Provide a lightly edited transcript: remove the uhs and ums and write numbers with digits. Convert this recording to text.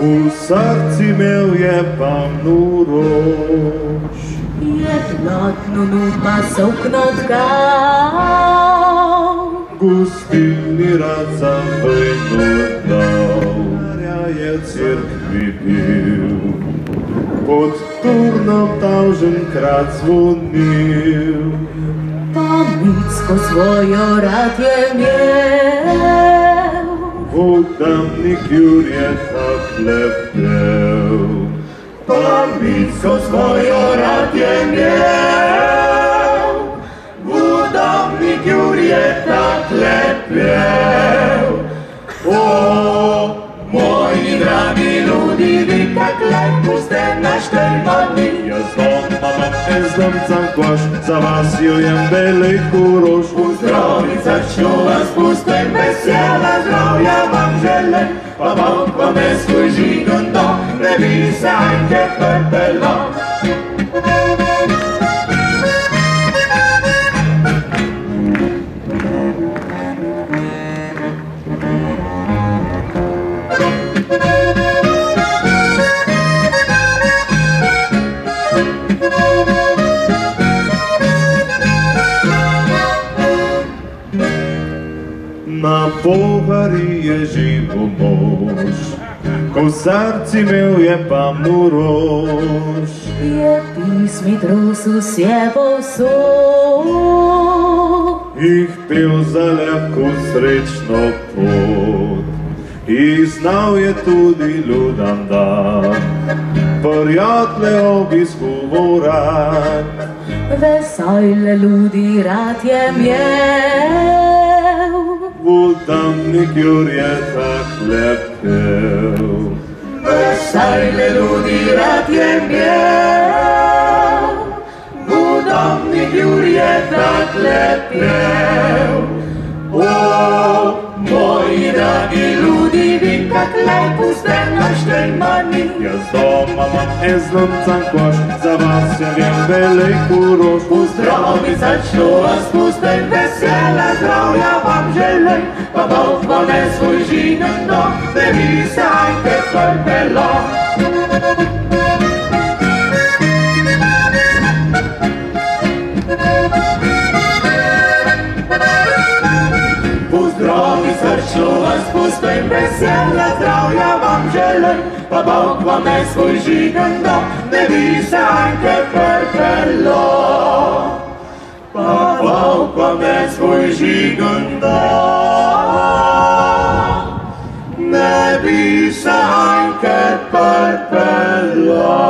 U srci imel je pamnu rož. Jednotnu pa sukno tkal. Gustilni rad za vojno dal. Je cerkvi bil, pod turnom tavženkrat zvonil. Pa Micko svojo rad je imel. Vodamnik Jurje takle pel. Pa Micko svojo rad je imel. Vodamnik Jurje takle pel. Moji dragi ljudi, vi kak lepo ste naštelmani. Jaz znam cankoš, za vas jojem veliko rož. Uzdravica, čo vas pustim, vesela zdravja vam želim. Pa Bog vam je svoj žigon dom, ne bi sajte prpelo. Na povari je živo mož, ko v srci imel je pamnu rož. Je pismi trosu sjebov so. Ih pel za lahko srečno pot, i znal je tudi ljudem dan, prijatelje obisku rad. Vesele ljudi rad je imel. Vodamnik Jurje takle pel. Vesele ljudi rad je imel. Vodamnik Jurje takle pel. Moji dragi ljudi, vi kak lepo ste naštelmani. Jaz doma imam znam cankoš, za vas jojem veliko rož. Uzdravica, čo vas pustim, vesela zdravja vam želim. Pa Bog vam je svoj žigon dom, ne vi sajte prpelo. Srčno vas pustim, vesela zdravja vam želim. Pa Bog vam je svoj žigon dom, ne vi sajte prpelo. Pa Bog vam je svoj žigon dom, ne vi sajte prpelo.